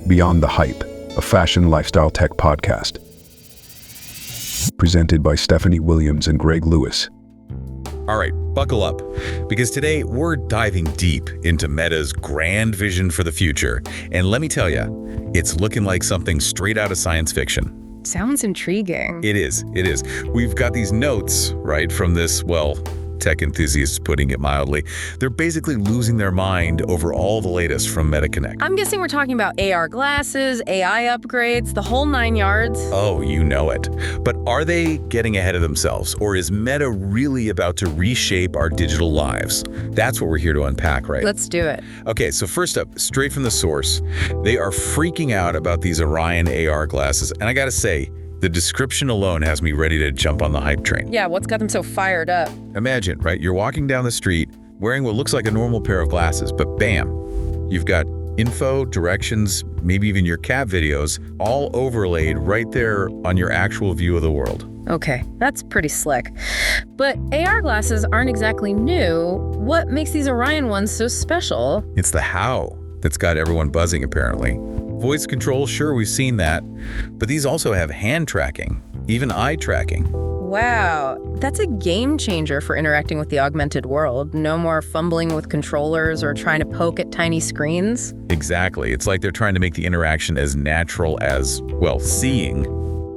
Beyond the Hype, a fashion lifestyle tech podcast. Presented by Stephanie Williams and Greg Lewis. All right, buckle up, because today we're diving deep into Meta's grand vision for the future. And let me tell you, it's looking like something straight out of science fiction. Sounds intriguing. It is. We've got these notes, right, from this, tech enthusiasts putting it mildly. They're basically losing their mind over all the latest from MetaConnect. I'm guessing we're talking about AR glasses, AI upgrades, the whole 9 yards. Oh, you know it. But are they getting ahead of themselves, or is Meta really about to reshape our digital lives? That's what we're here to unpack, right? Let's do it. Okay, so first up, straight from the source, they are freaking out about these Orion AR glasses. And I gotta say, the description alone has me ready to jump on the hype train. Yeah, what's got them so fired up? Imagine, right, you're walking down the street wearing what looks like a normal pair of glasses, but bam, you've got info, directions, maybe even your cat videos, all overlaid right there on your actual view of the world. Okay, that's pretty slick. But AR glasses aren't exactly new. What makes these Orion ones so special? It's the how that's got everyone buzzing, apparently. Voice control, sure, we've seen that, but these also have hand tracking, even eye tracking. Wow, that's a game changer for interacting with the augmented world. No more fumbling with controllers or trying to poke at tiny screens. Exactly. It's like they're trying to make the interaction as natural as, seeing.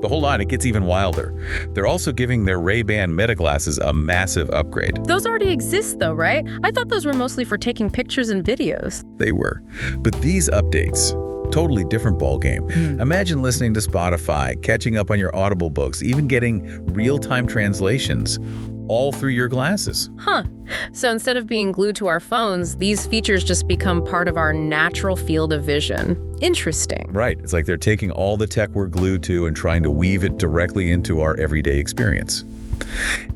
But hold on, it gets even wilder. They're also giving their Ray-Ban Meta glasses a massive upgrade. Those already exist though, right? I thought those were mostly for taking pictures and videos. They were. But these updates, totally different ballgame. Imagine listening to Spotify, catching up on your Audible books, even getting real-time translations, all through your glasses. Huh. So instead of being glued to our phones, these features just become part of our natural field of vision. Interesting. Right. It's like they're taking all the tech we're glued to and trying to weave it directly into our everyday experience.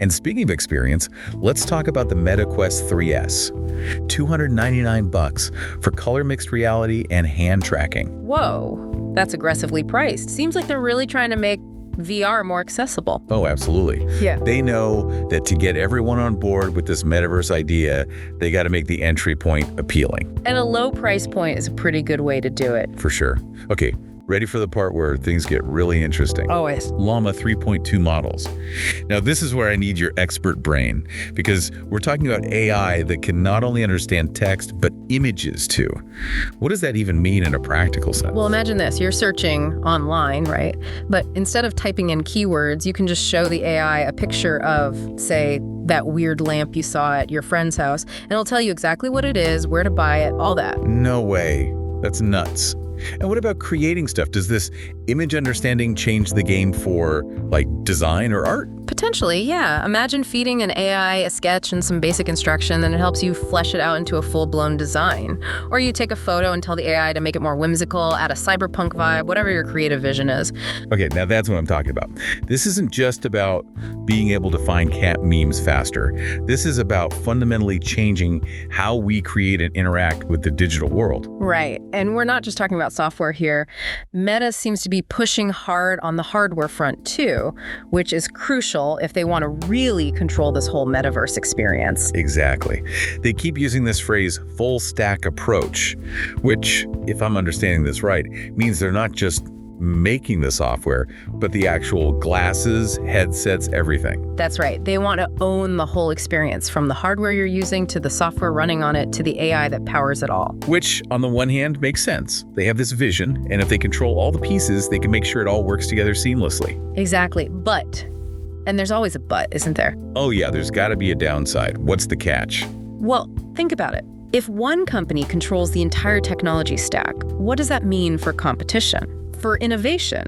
And speaking of experience, let's talk about the Meta Quest 3S. $299 for color mixed reality and hand tracking. Whoa, that's aggressively priced. Seems like they're really trying to make VR more accessible. Oh, absolutely. Yeah. They know that to get everyone on board with this metaverse idea, they got to make the entry point appealing. And a low price point is a pretty good way to do it. For sure. Okay. Ready for the part where things get really interesting. Always. Llama 3.2 models. Now, this is where I need your expert brain, because we're talking about AI that can not only understand text, but images too. What does that even mean in a practical sense? Well, imagine this. You're searching online, right? But instead of typing in keywords, you can just show the AI a picture of, say, that weird lamp you saw at your friend's house, and it'll tell you exactly what it is, where to buy it, all that. No way. That's nuts. And what about creating stuff? Does this image understanding change the game for, design or art? Potentially, yeah. Imagine feeding an AI a sketch and some basic instruction, and it helps you flesh it out into a full-blown design. Or you take a photo and tell the AI to make it more whimsical, add a cyberpunk vibe, whatever your creative vision is. Okay, now that's what I'm talking about. This isn't just about being able to find cat memes faster. This is about fundamentally changing how we create and interact with the digital world. Right, and we're not just talking about software here. Meta seems to be pushing hard on the hardware front too, which is crucial if they want to really control this whole metaverse experience. Exactly. They keep using this phrase full stack approach, which, if I'm understanding this right, means they're not just making the software, but the actual glasses, headsets, everything. That's right. They want to own the whole experience, from the hardware you're using to the software running on it to the AI that powers it all. Which, on the one hand, makes sense. They have this vision, and if they control all the pieces, they can make sure it all works together seamlessly. Exactly. But, and there's always a but, isn't there? Oh yeah, there's got to be a downside. What's the catch? Well, think about it. If one company controls the entire technology stack, what does that mean for competition? For innovation?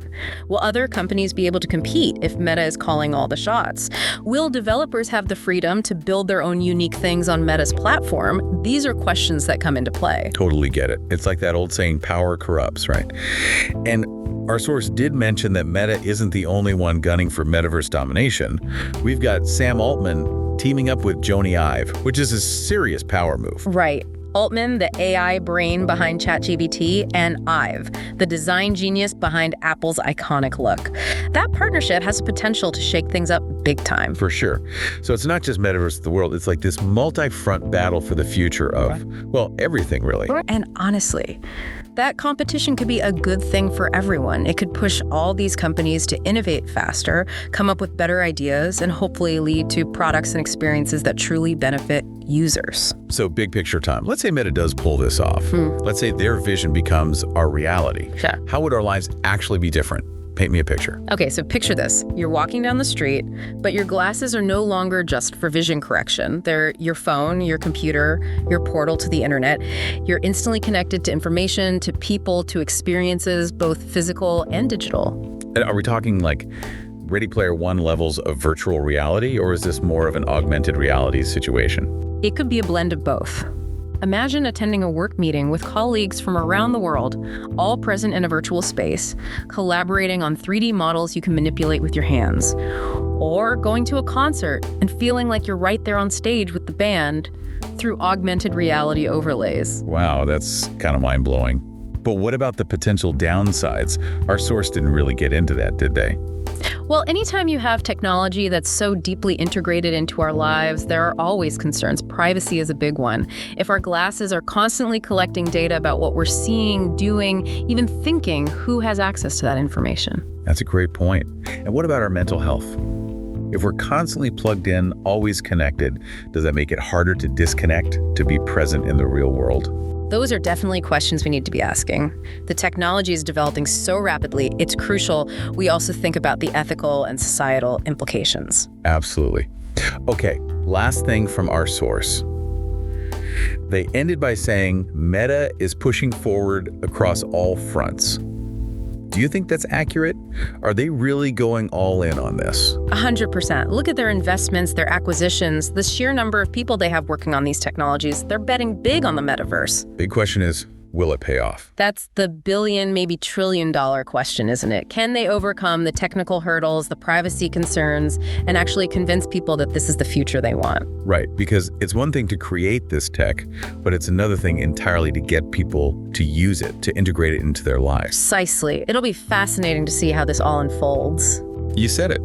Will other companies be able to compete if Meta is calling all the shots? Will developers have the freedom to build their own unique things on Meta's platform? These are questions that come into play. Totally get it. It's like that old saying, power corrupts, right? And our source did mention that Meta isn't the only one gunning for metaverse domination. We've got Sam Altman teaming up with Jony Ive, which is a serious power move. Right. Altman, the AI brain behind ChatGPT, and Ive, the design genius behind Apple's iconic look. That partnership has the potential to shake things up big time. For sure. So it's not just metaverse of the world. It's like this multi-front battle for the future of, well, everything really. And honestly, that competition could be a good thing for everyone. It could push all these companies to innovate faster, come up with better ideas, and hopefully lead to products and experiences that truly benefit users. So big picture time. Let's say Meta does pull this off. Let's say their vision becomes our reality. Sure. How would our lives actually be different? Paint me a picture. Okay, so picture this. You're walking down the street, but your glasses are no longer just for vision correction. They're your phone, your computer, your portal to the internet. You're instantly connected to information, to people, to experiences, both physical and digital. And are we talking like Ready Player One levels of virtual reality, or is this more of an augmented reality situation? It could be a blend of both. Imagine attending a work meeting with colleagues from around the world, all present in a virtual space, collaborating on 3D models you can manipulate with your hands. Or going to a concert and feeling like you're right there on stage with the band through augmented reality overlays. Wow, that's kind of mind-blowing. But what about the potential downsides? Our source didn't really get into that, did they? Well, anytime you have technology that's so deeply integrated into our lives, there are always concerns. Privacy is a big one. If our glasses are constantly collecting data about what we're seeing, doing, even thinking, who has access to that information? That's a great point. And what about our mental health? If we're constantly plugged in, always connected, does that make it harder to disconnect, to be present in the real world? Those are definitely questions we need to be asking. The technology is developing so rapidly, it's crucial we also think about the ethical and societal implications. Absolutely. Okay, last thing from our source. They ended by saying Meta is pushing forward across all fronts. Do you think that's accurate? Are they really going all in on this? 100%. Look at their investments, their acquisitions, the sheer number of people they have working on these technologies. They're betting big on the metaverse. Big question is, will it pay off? That's the billion, maybe trillion-dollar question, isn't it? Can they overcome the technical hurdles, the privacy concerns, and actually convince people that this is the future they want? Right, because it's one thing to create this tech, but it's another thing entirely to get people to use it, to integrate it into their lives. Precisely. It'll be fascinating to see how this all unfolds. You said it.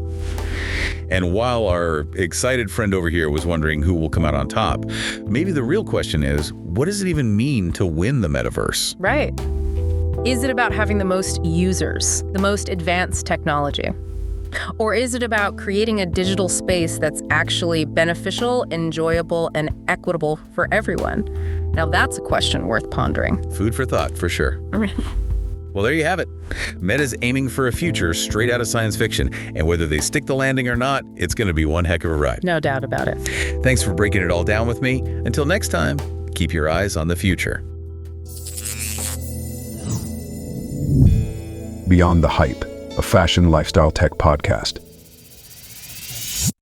And while our excited friend over here was wondering who will come out on top, maybe the real question is, what does it even mean to win the metaverse? Right. Is it about having the most users, the most advanced technology? Or is it about creating a digital space that's actually beneficial, enjoyable, and equitable for everyone? Now that's a question worth pondering. Food for thought, for sure. Well, there you have it. Meta's aiming for a future straight out of science fiction, and whether they stick the landing or not, it's going to be one heck of a ride. No doubt about it. Thanks for breaking it all down with me. Until next time, keep your eyes on the future. Beyond the Hype, a fashion lifestyle tech podcast.